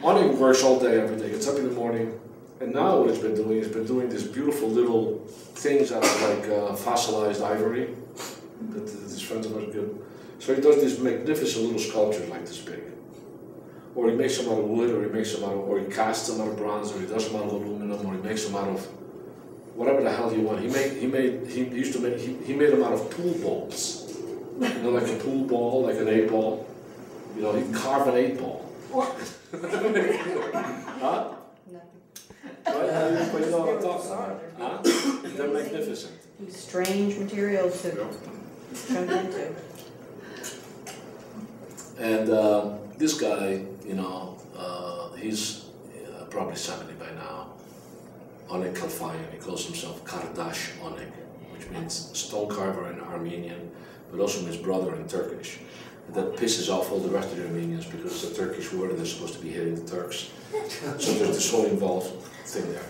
Onig works all day, every day. Gets up in the morning, and now what it's been doing is these beautiful little things out of like fossilized ivory that his friends of ours give. So he does these magnificent little sculptures like this big. Or he makes them out of wood, or he makes them out of, or he casts them out of bronze, or he does them out of aluminum, or he makes them out of whatever the hell you want. He made them out of pool balls. You know, like a pool ball, like an 8-ball. You know, he'd carve an 8-ball. Huh? But you know what I'm talking about. Huh? They're magnificent. Strange materials to jump into. And this guy, you know, he's probably 70 by now. Onig Kalfayan, he calls himself Kardash Onig, which means stone carver in Armenian, but also means brother in Turkish. And that pisses off all the rest of the Armenians because it's a Turkish word and they're supposed to be hitting the Turks. So there's this whole involved thing there.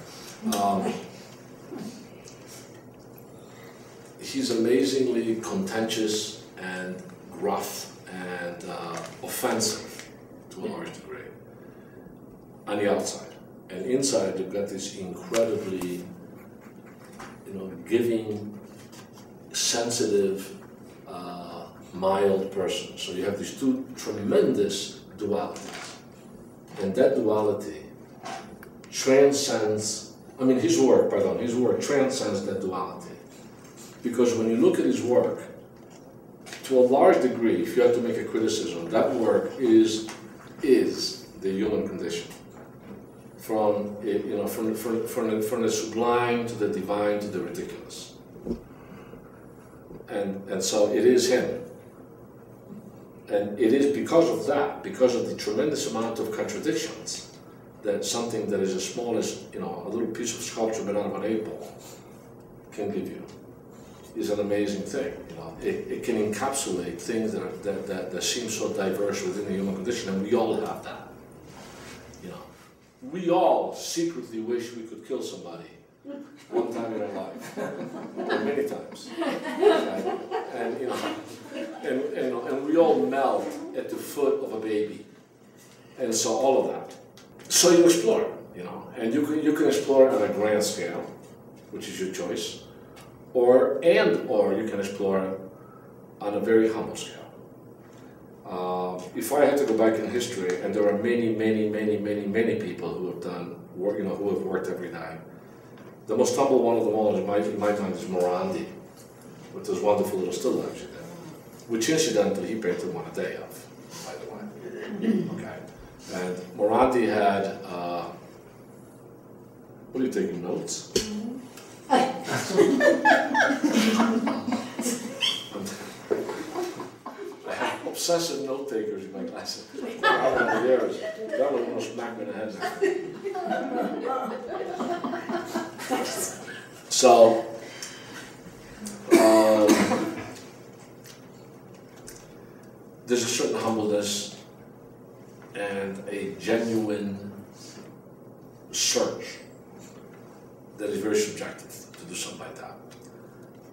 He's amazingly contentious and gruff and offensive to a large degree on the outside. And inside, you've got this incredibly, you know, giving, sensitive, mild person. So you have these two tremendous dualities. And that duality transcends, I mean, his work transcends that duality. Because when you look at his work, to a large degree, if you have to make a criticism, that work is the human condition. From the sublime to the divine to the ridiculous. And so it is him. And it is because of that, because of the tremendous amount of contradictions, that something that is as small as, you know, a little piece of sculpture made out of an 8-ball can give you, is an amazing thing. You know, it can encapsulate things that seem so diverse within the human condition, and we all have that. You know, we all secretly wish we could kill somebody one time in our life, or many times, right? And you know, and we all melt at the foot of a baby, and so all of that. So you explore, you know, and you can explore on a grand scale, which is your choice, or you can explore on a very humble scale. If I had to go back in history, and there are many people who have done work, you know, who have worked every day. The most humble one of them all, in my mind, is Morandi, with those wonderful little still lifes he did, which incidentally he painted one a day of, by the way. Okay, and Morandi had. What are you taking notes? Obsessive note takers in my classes. That would almost smack me in the head now. So, there's a certain humbleness and a genuine search that is very subjective to do something like that.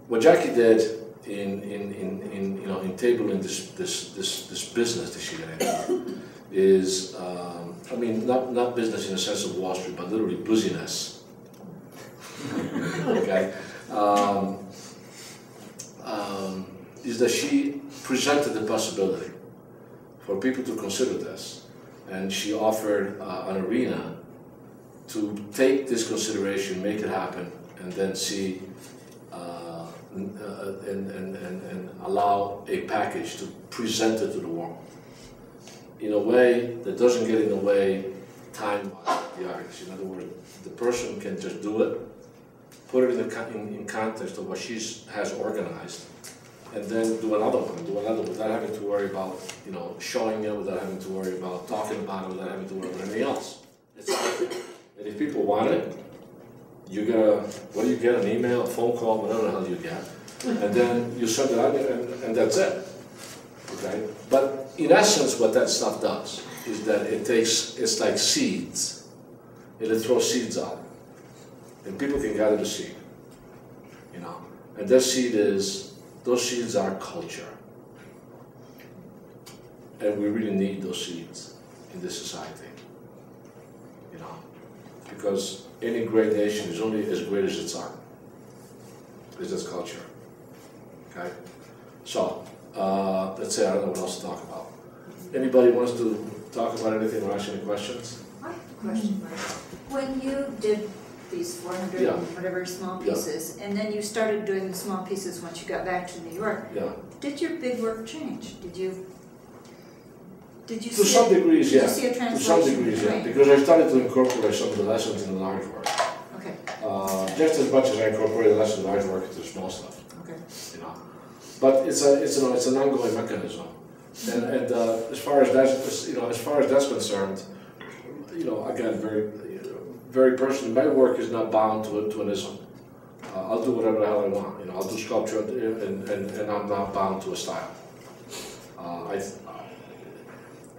What Jackie did in tabling this business that she got into is, I mean, not business in the sense of Wall Street, but literally busyness. Okay, is that she presented the possibility for people to consider this, and she offered an arena to take this consideration, make it happen, and then see. And allow a package to present it to the world in a way that doesn't get in the way time-wise of the artist. In other words, the person can just do it, put it in context of what she has organized, and then do another one, without having to worry about, you know, showing it, without having to worry about talking about it, without having to worry about anything else. It's out there. And if people want it, you get what do you get? An email, a phone call, whatever the hell you get, and then you send it out, and that's it. Okay. But in essence, what that stuff does is that it's like seeds. It'll throw seeds out, and people can gather the seed. You know, and those seeds are culture, and we really need those seeds in this society. you know, because any great nation is only as great as its art, as its culture. Okay, so that's it. I don't know what else to talk about. Anybody wants to talk about anything or ask any questions? I have a question, Mike. When you did these 400 Yeah. and whatever small Yeah. pieces, and then you started doing the small pieces once you got back to New York, Yeah. did your big work change? Did you To some degrees, did yeah. you see a To some translation degrees, yeah. between? Because I started to incorporate some of the lessons in the large work. Okay, Just as much as I incorporate the lessons in the large work into the small stuff. okay. You know, but it's an ongoing mechanism, and as far as that's concerned, you know, again, very personally, my work is not bound to an ism. I'll do whatever the hell I want. You know, I'll do sculpture, and I'm not bound to a style.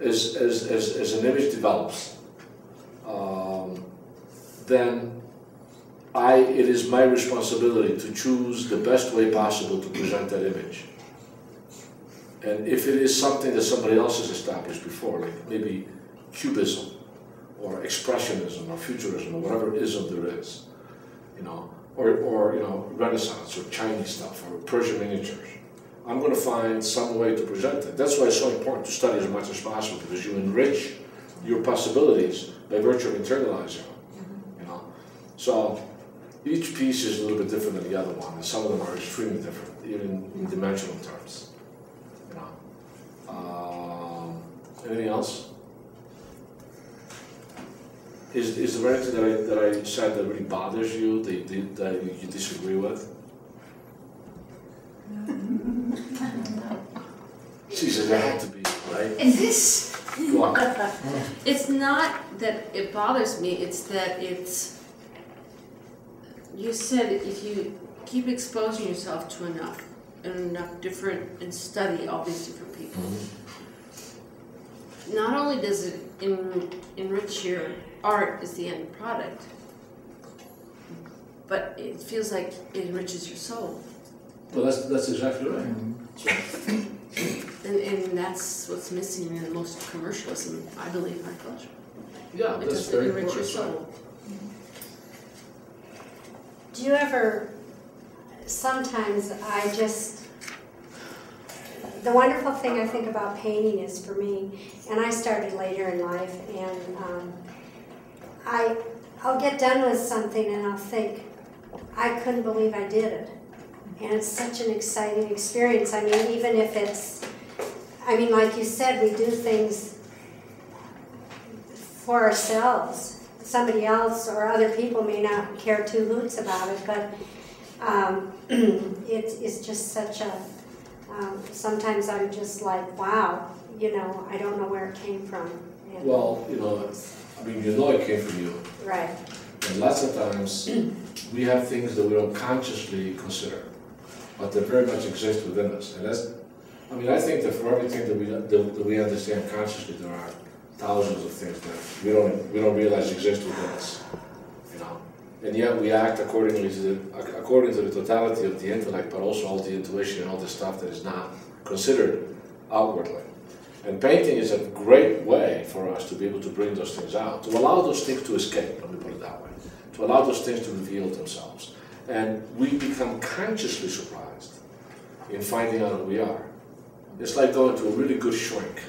As an image develops, then it is my responsibility to choose the best way possible to present that image. And if it is something that somebody else has established before, like maybe Cubism, or Expressionism, or Futurism, or whatever ism there is, you know, or you know, Renaissance, or Chinese stuff, or Persian miniatures, I'm going to find some way to present it. That's why it's so important to study as much as possible, because you enrich your possibilities by virtue of internalizing them, you know. So each piece is a little bit different than the other one, and some of them are extremely different, even in dimensional terms. You know. Anything else? Is there anything that I said that really bothers you, that you disagree with? She said there had to be, right? Is this? Go on. It's not that it bothers me, it's that you said if you keep exposing yourself to enough different, and study all these different people, not only does it enrich your art as the end product, but it feels like it enriches your soul. Well, that's exactly right. And that's what's missing in most commercialism, I believe, in our culture. Yeah, It that's doesn't very enrich your important. soul. Do you ever, sometimes the wonderful thing I think about painting is, for me, and I started later in life, and I'll get done with something and I'll think, I couldn't believe I did it. And it's such an exciting experience. I mean, even if it's, I mean, like you said, we do things for ourselves. Somebody else or other people may not care two hoots about it, but it's just such a, sometimes I'm just like, wow, you know, I don't know where it came from. And Well, you know, I mean, you know it came from you. right. And lots of times, we have things that we don't consciously consider, but they very much exist within us. And that's, I mean, I think that for everything that we understand consciously, there are thousands of things that we don't realize exist within us, you know. And yet we act according to the totality of the intellect, but also all the intuition and all the stuff that is not considered outwardly. And painting is a great way for us to be able to bring those things out, to allow those things to escape, let me put it that way, to allow those things to reveal themselves. And we become consciously surprised in finding out who we are. It's like going to a really good shrink.